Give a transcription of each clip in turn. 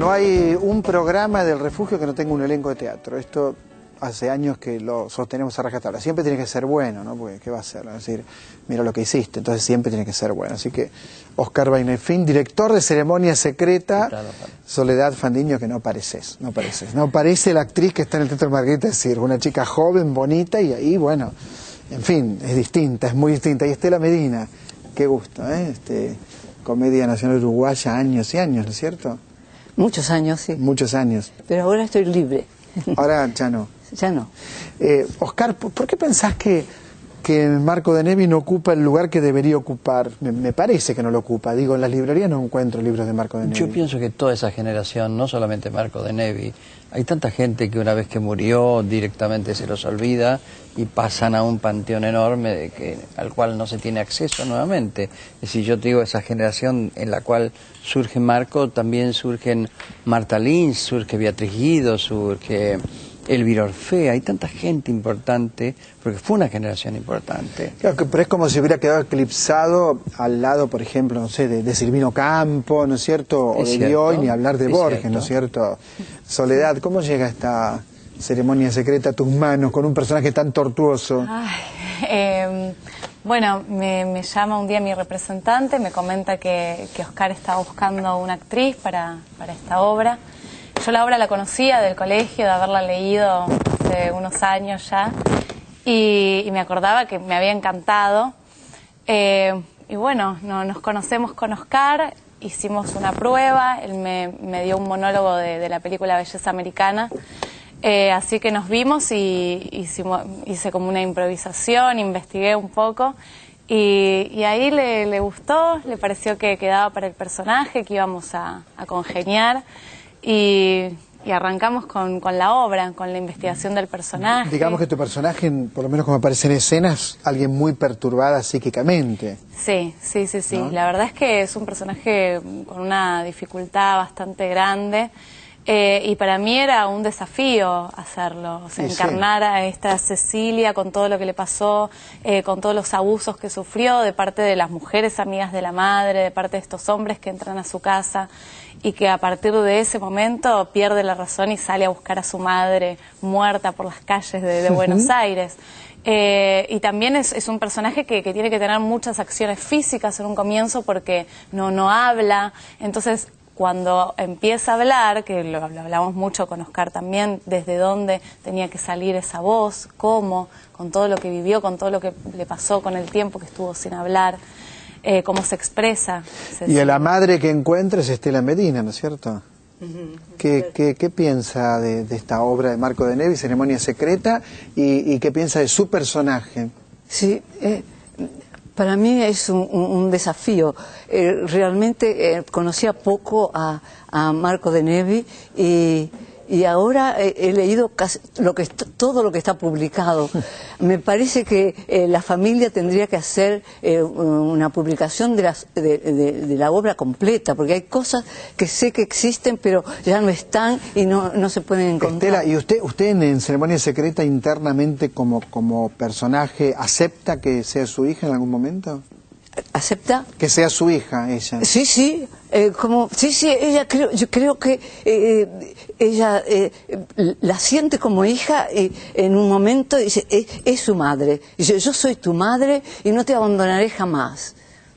No hay un programa del Refugio que no tenga un elenco de teatro. Esto hace años que lo sostenemos a rajatabla. Siempre tiene que ser bueno, ¿no? Porque ¿qué va a ser? Es decir, mira lo que hiciste, entonces siempre tiene que ser bueno. Así que Oscar Bainefín, director de Ceremonia Secreta, Soledad Fandiño, que no pareces. No parece la actriz que está en el Teatro Margarita, es decir, una chica joven, bonita, y ahí, bueno, en fin, es distinta, es muy distinta. Y Estela Medina, qué gusto, ¿eh? Comedia Nacional Uruguaya, años y años, ¿no es cierto? Muchos años, sí. Muchos años. Pero ahora estoy libre. Ahora ya no. Ya no. Oscar, ¿por qué pensás que Marco de Nevi no ocupa el lugar que debería ocupar? Me parece que no lo ocupa. Digo, en las librerías no encuentro libros de Marco de Nevi. Yo pienso que toda esa generación, no solamente Marco de Nevi, hay tanta gente que una vez que murió directamente se los olvida y pasan a un panteón enorme al cual no se tiene acceso nuevamente. Es decir, yo te digo, esa generación en la cual surge Marco, también surgen Marta Lynch, surge Beatriz Guido, surge Elvira Orfea, hay tanta gente importante, porque fue una generación importante. Claro, pero es como si hubiera quedado eclipsado al lado, por ejemplo, no sé, de Silvino Campo, ¿no es cierto? O de Bioy, ni hablar de Borges, ¿no es cierto? Soledad, ¿cómo llega esta Ceremonia Secreta a tus manos con un personaje tan tortuoso? Bueno, me llama un día mi representante, me comenta que Oscar estaba buscando una actriz para esta obra. Yo la obra la conocía del colegio, de haberla leído hace unos años ya, y me acordaba que me había encantado. Y bueno, nos conocemos con Oscar, hicimos una prueba, él me dio un monólogo de la película Belleza Americana, así que nos vimos y hice como una improvisación, investigué un poco, y ahí le gustó, le pareció que quedaba para el personaje, que íbamos a congeniar. Y arrancamos con la obra, con la investigación del personaje. Digamos que tu personaje, por lo menos como aparece en escenas, alguien muy perturbada psíquicamente. Sí. ¿No? La verdad es que es un personaje con una dificultad bastante grande. Y para mí era un desafío hacerlo, o sea, encarnar a esta Cecilia con todo lo que le pasó, con todos los abusos que sufrió de parte de las mujeres amigas de la madre, de parte de estos hombres que entran a su casa y que a partir de ese momento pierde la razón y sale a buscar a su madre muerta por las calles de Buenos Aires. Y también es un personaje que tiene que tener muchas acciones físicas en un comienzo porque no habla, entonces cuando empieza a hablar, que lo hablamos mucho con Oscar también, desde dónde tenía que salir esa voz, cómo, con todo lo que vivió, con todo lo que le pasó, con el tiempo que estuvo sin hablar, cómo se expresa. Y a la madre que encuentra es Estela Medina, ¿no es cierto? ¿Qué piensa de esta obra de Marco de Nevi, Ceremonia Secreta, y qué piensa de su personaje? Sí, para mí es un desafío. Realmente conocía poco a Marco de Nevi y ahora he leído todo lo que está publicado. Me parece que la familia tendría que hacer una publicación de la obra completa, porque hay cosas que sé que existen, pero ya no están y no se pueden encontrar. Estela, ¿y usted en Ceremonia Secreta internamente como personaje acepta que sea su hija en algún momento? ¿Acepta? Que sea su hija, ella. Sí, ella yo creo que ella la siente como hija en un momento dice, es su madre. Dice, yo soy tu madre y no te abandonaré jamás.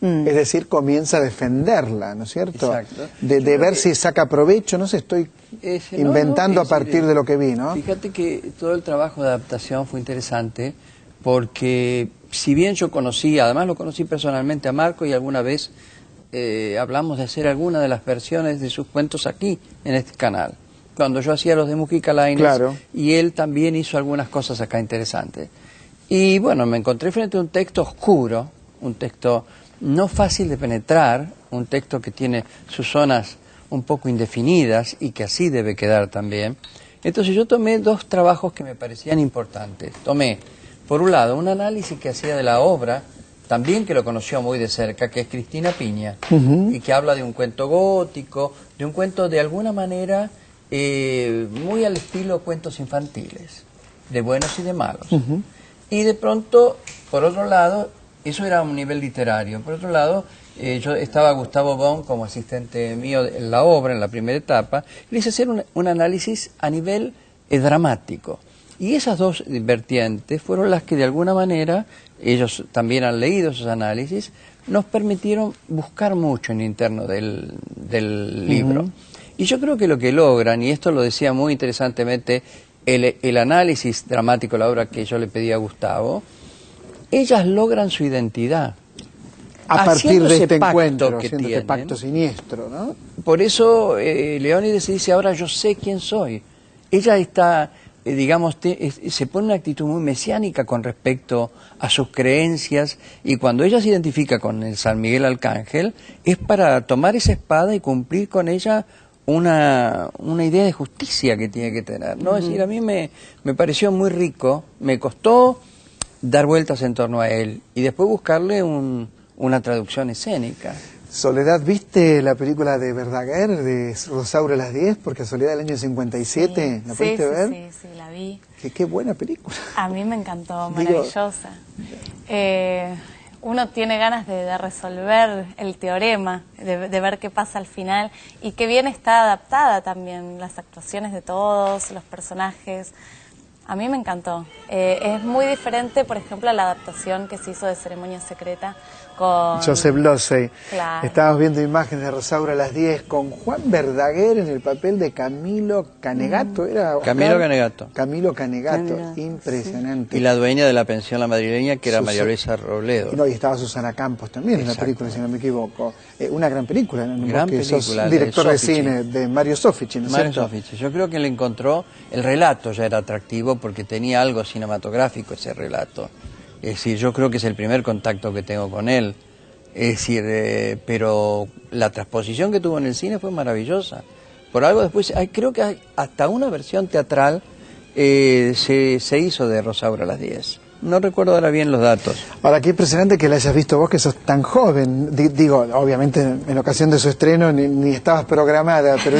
Es decir, comienza a defenderla, ¿no es cierto? Exacto. De ver si saca provecho, no sé, estoy inventando a partir de lo que vi, ¿no? Fíjate que todo el trabajo de adaptación fue interesante porque si bien yo conocí, además lo conocí personalmente a Marco y alguna vez hablamos de hacer alguna de las versiones de sus cuentos aquí, en este canal, cuando yo hacía los de Mujica Lainez, claro. Y él también hizo algunas cosas acá interesantes. Y bueno, me encontré frente a un texto oscuro, un texto no fácil de penetrar, un texto que tiene sus zonas un poco indefinidas y que así debe quedar también. Entonces yo tomé dos trabajos que me parecían importantes. Tomé, por un lado, un análisis que hacía de la obra, también que lo conoció muy de cerca, que es Cristina Piña, y que habla de un cuento gótico, de un cuento de alguna manera muy al estilo cuentos infantiles, de buenos y de malos. Y de pronto, por otro lado, Eso era un nivel literario. Por otro lado, yo estaba Gustavo Bon como asistente mío en la obra, en la primera etapa, y le hice hacer un análisis a nivel dramático. Y esas dos vertientes fueron las que de alguna manera, ellos también han leído esos análisis, nos permitieron buscar mucho en el interno del libro. Y yo creo que lo que logran, y esto lo decía muy interesantemente el análisis dramático de la obra que yo le pedí a Gustavo, ellas logran su identidad. A partir de este pacto encuentro, que haciendo tienen, este pacto siniestro, ¿no? Por eso Leónides se dice, ahora yo sé quién soy. Ella está, digamos, se pone una actitud muy mesiánica con respecto a sus creencias, y cuando ella se identifica con el San Miguel Arcángel, es para tomar esa espada y cumplir con ella una idea de justicia que tiene que tener, ¿no? Es decir, a mí me pareció muy rico, me costó dar vueltas en torno a él y después buscarle una traducción escénica. Soledad, ¿viste la película de Verdaguer, de Rosaura a las 10, por casualidad del año 57? ¿La pudiste ver? Sí, la vi. Qué buena película. A mí me encantó, maravillosa. Uno tiene ganas de resolver el teorema, de ver qué pasa al final, y qué bien está adaptada también, las actuaciones de todos, los personajes. A mí me encantó. Es muy diferente, por ejemplo, a la adaptación que se hizo de Ceremonia Secreta con Joseph Losey. Claro. Estábamos viendo imágenes de Rosaura a las 10 con Juan Verdaguer en el papel de Camilo Canegato. ¿Era Oscar? Camilo Canegato. Camilo Canegato, impresionante. Sí. Y la dueña de la pensión La Madrileña, que era María Luisa Robledo. No, y estaba Susana Campos también en la película, si no me equivoco. Una gran película, ¿no? Gran Porque película. Sos director de cine, de Mario Soffici, ¿no es Mario cierto? Soffici. Yo creo que le encontró, el relato ya era atractivo porque tenía algo cinematográfico ese relato. Es decir, yo creo que es el primer contacto que tengo con él. Es decir, pero la transposición que tuvo en el cine fue maravillosa. Por algo después, creo que hay hasta una versión teatral se hizo de Rosaura a las 10. No recuerdo ahora bien los datos. Ahora, qué impresionante que la hayas visto vos, que sos tan joven. Digo, obviamente en ocasión de su estreno ni estabas programada, pero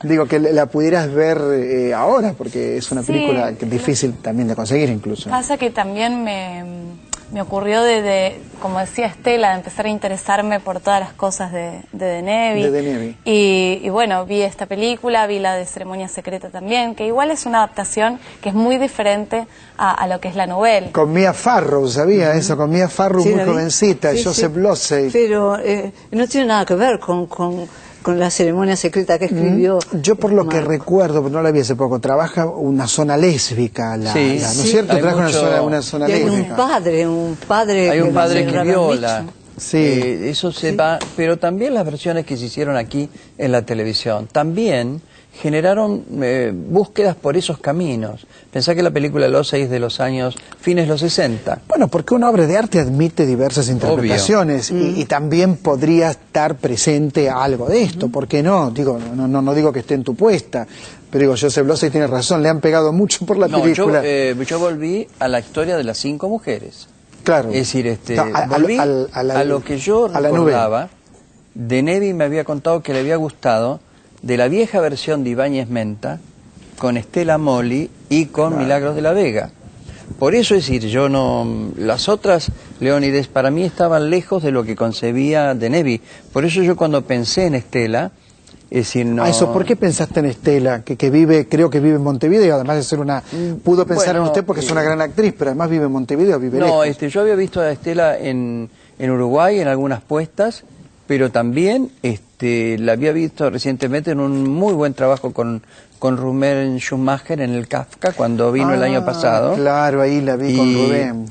digo que la pudieras ver ahora, porque es una película que es difícil también de conseguir incluso. Pasa que también me ocurrió como decía Estela, de empezar a interesarme por todas las cosas de Nevi. De Nevi. Y bueno, vi esta película, vi la de Ceremonia Secreta también, que igual es una adaptación que es muy diferente a lo que es la novela. Con Mia Farrow, ¿sabía eso? Con Mia Farrow, muy jovencita, Joseph Losey. Pero no tiene nada que ver con la Ceremonia Secreta que escribió. Yo por lo que recuerdo, no la vi hace poco, trabaja una zona lésbica, ¿no es cierto? Trabaja una zona y hay lésbica. un padre hay un padre que viola. Sí. Eso se va, pero también las versiones que se hicieron aquí en la televisión, también generaron búsquedas por esos caminos. Pensá que la película Losey es de los años, fines de los 60. Bueno, porque una obra de arte admite diversas interpretaciones y también podría estar presente algo de esto, ¿por qué no? Digo, no digo que esté en tu puesta, pero digo, Joseph Losey tiene razón, le han pegado mucho por la película. Yo volví a la historia de las 5 mujeres. Claro. Es decir, volví a lo que yo recordaba. De Nevi me había contado que le había gustado de la vieja versión de Ibáñez Menta, con Estela Moli y con Milagros de la Vega. Por eso, es decir, las otras Leónides para mí estaban lejos de lo que concebía de Nevi. Por eso yo cuando pensé en Estela, es decir, no... ¿por qué pensaste en Estela? Que creo que vive en Montevideo, además de ser pudo pensar en usted porque es una gran actriz, pero además vive en Montevideo, vive lejos. Yo había visto a Estela en Uruguay, en algunas puestas, pero también la había visto recientemente en un muy buen trabajo con Rubén Schumacher en el Kafka, cuando vino el año pasado. Claro, ahí la vi con Rubén.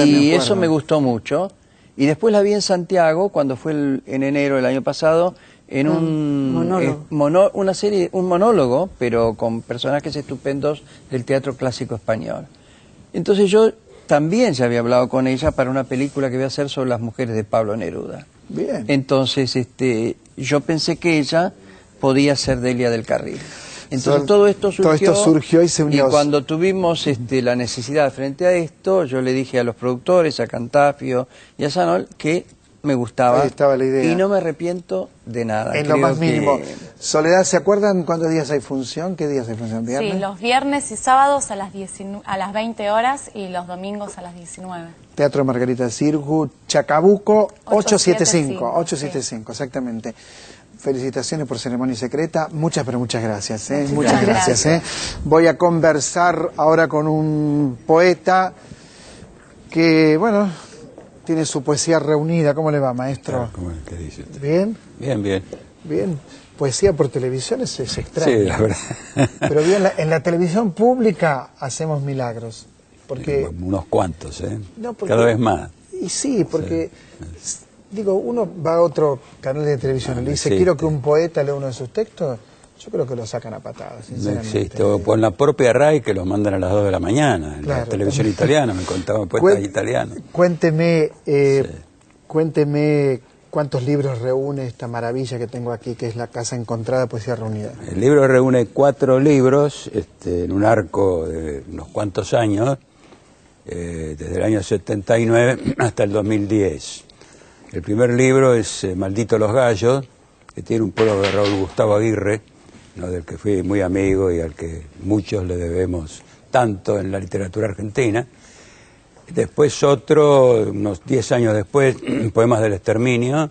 Y eso me gustó mucho. Y después la vi en Santiago, cuando fue en enero del año pasado, en un monólogo, pero con personajes estupendos del teatro clásico español. Entonces yo también ya había hablado con ella para una película que voy a hacer sobre las mujeres de Pablo Neruda. Bien. Entonces yo pensé que ella podía ser Delia del Carril. Entonces todo esto surgió y se unió. Y cuando tuvimos la necesidad frente a esto, yo le dije a los productores, a Cantafio y a Sanol, que me gustaba. Ahí estaba la idea. Y no me arrepiento de nada. En lo más mínimo. Soledad, ¿se acuerdan cuántos días hay función? ¿Qué días hay función? ¿Viernes? Sí, los viernes y sábados a las 20 horas y los domingos a las 19. Teatro Margarita Xirgu, Chacabuco, 875. 875, exactamente. Felicitaciones por Ceremonia Secreta. Muchas, pero muchas gracias. Muchas gracias. Voy a conversar ahora con un poeta que, bueno, tiene su poesía reunida. ¿Cómo le va, maestro? ¿Qué dice usted? ¿Bien? Bien, bien. Bien. Poesía por televisión es extraño. Sí, la verdad. Pero bien, en la televisión pública hacemos milagros. Porque, unos cuantos, ¿eh? No, porque, cada vez más. Y sí, porque, digo, uno va a otro canal de televisión y le dice, sí, quiero que un poeta lea uno de sus textos, yo creo que lo sacan a patadas, No sinceramente. existe. O por la propia RAI que los mandan a las 2 de la mañana. En Claro. la televisión italiana, me contaban poetas italianos. Cuénteme, cuénteme cuántos libros reúne esta maravilla que tengo aquí, que es La Casa Encontrada, Poesía Reunida. El libro reúne 4 libros en un arco de unos cuantos años, desde el año 79 hasta el 2010. El primer libro es Maldito los Gallos, que tiene un prólogo de Raúl Gustavo Aguirre, ¿no?, del que fui muy amigo y al que muchos le debemos tanto en la literatura argentina. Después otro, unos 10 años después, Poemas del Exterminio,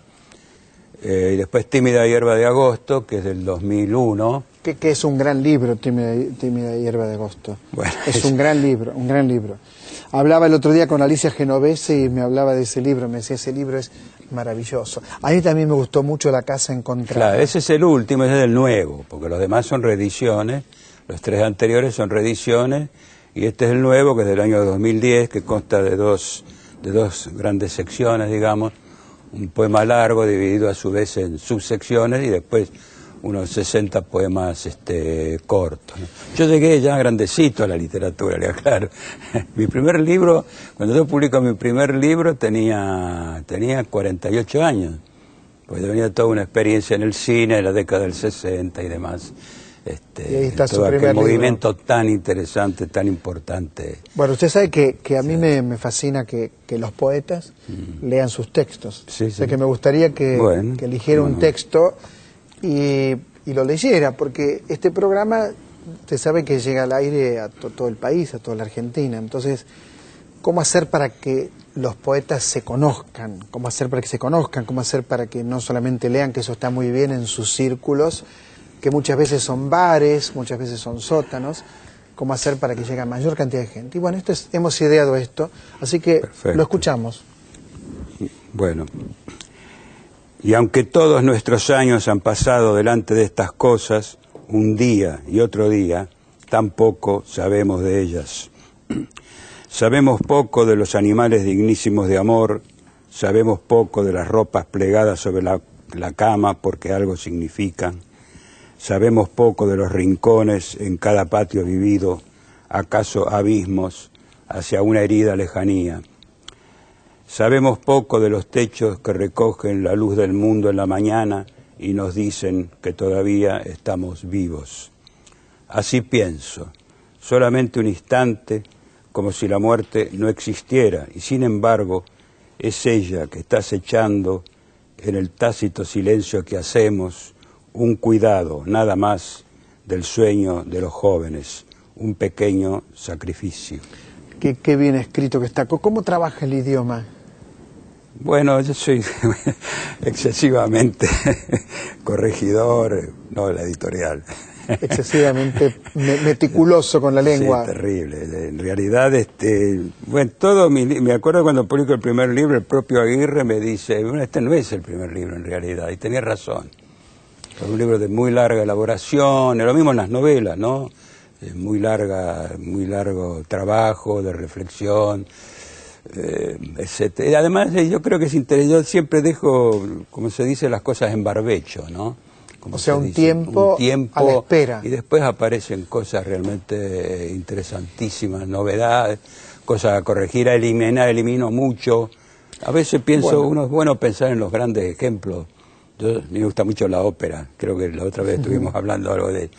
y después Tímida Hierba de Agosto, que es del 2001. Que es un gran libro, Tímida Hierba de Agosto. Bueno, es un gran libro, un gran libro. Hablaba el otro día con Alicia Genovese y me hablaba de ese libro, me decía, ese libro es maravilloso. A mí también me gustó mucho La Casa Encontrada. Claro, ese es el último, ese es el nuevo, porque los demás son reediciones, los 3 anteriores son reediciones, y este es el nuevo, que es del año 2010, que consta de dos grandes secciones, digamos, un poema largo dividido a su vez en subsecciones y después unos 60 poemas cortos, ¿no? Yo llegué ya grandecito a la literatura, le aclaro. Mi primer libro, cuando yo publico mi primer libro tenía 48 años, pues tenía toda una experiencia en el cine de la década del 60 y demás. Y ahí está todo su primer aquel libro. movimiento tan interesante, tan importante. Bueno, usted sabe que a mí me fascina que los poetas lean sus textos. Sí, O sea, sí. que me gustaría que eligiera un texto y lo leyera, porque este programa, usted sabe que llega al aire a todo el país, a toda la Argentina. Entonces, ¿cómo hacer para que los poetas se conozcan? ¿Cómo hacer para que se conozcan? ¿Cómo hacer para que no solamente lean, que eso está muy bien en sus círculos, que muchas veces son bares, muchas veces son sótanos? ¿Cómo hacer para que llegue a mayor cantidad de gente? Y bueno, hemos ideado esto, así que Perfecto. Lo escuchamos. Bueno, y aunque todos nuestros años han pasado delante de estas cosas, un día y otro día, tampoco sabemos de ellas. Sabemos poco de los animales dignísimos de amor, sabemos poco de las ropas plegadas sobre la cama porque algo significan. Sabemos poco de los rincones en cada patio vivido, acaso abismos hacia una herida lejanía. Sabemos poco de los techos que recogen la luz del mundo en la mañana y nos dicen que todavía estamos vivos. Así pienso, solamente un instante, como si la muerte no existiera, y sin embargo es ella que está acechando en el tácito silencio que hacemos, un cuidado, nada más, del sueño de los jóvenes, un pequeño sacrificio. Qué bien escrito que está. ¿Cómo trabaja el idioma? Bueno, yo soy excesivamente corregidor, no la editorial. Excesivamente meticuloso con la lengua. Sí, terrible. En realidad, bueno, me acuerdo cuando publico el primer libro, el propio Aguirre me dice, bueno, este no es el primer libro en realidad, y tenía razón. Es un libro de muy larga elaboración, lo mismo en las novelas, ¿no? Muy largo trabajo, de reflexión, etc. Además, yo creo que es interesante, yo siempre dejo, como se dice, las cosas en barbecho, ¿no? Como o sea, un dice, tiempo a la espera. Y después aparecen cosas realmente interesantísimas, novedades, cosas a corregir, a eliminar, elimino mucho. A veces pienso, uno es bueno pensar en los grandes ejemplos. A mí me gusta mucho la ópera, creo que la otra vez estuvimos hablando algo de él.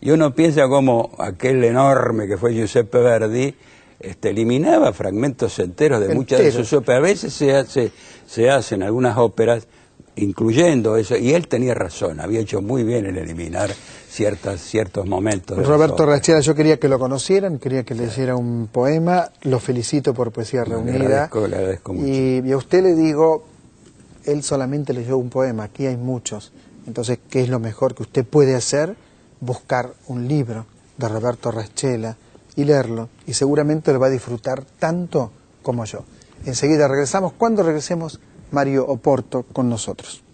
Y uno piensa como aquel enorme que fue Giuseppe Verdi, eliminaba fragmentos enteros de muchas de sus óperas. A veces se hacen algunas óperas incluyendo eso, y él tenía razón, había hecho muy bien en eliminar ciertos momentos. Roberto Rachela, yo quería que lo conocieran, quería que leyera un poema, lo felicito por Poesía Reunida. Le agradezco mucho. Y a usted le digo, él solamente leyó un poema, aquí hay muchos. Entonces, ¿qué es lo mejor que usted puede hacer? Buscar un libro de Roberto Rachela y leerlo, y seguramente lo va a disfrutar tanto como yo. Enseguida regresamos. Cuando regresemos, Mario Oporto con nosotros.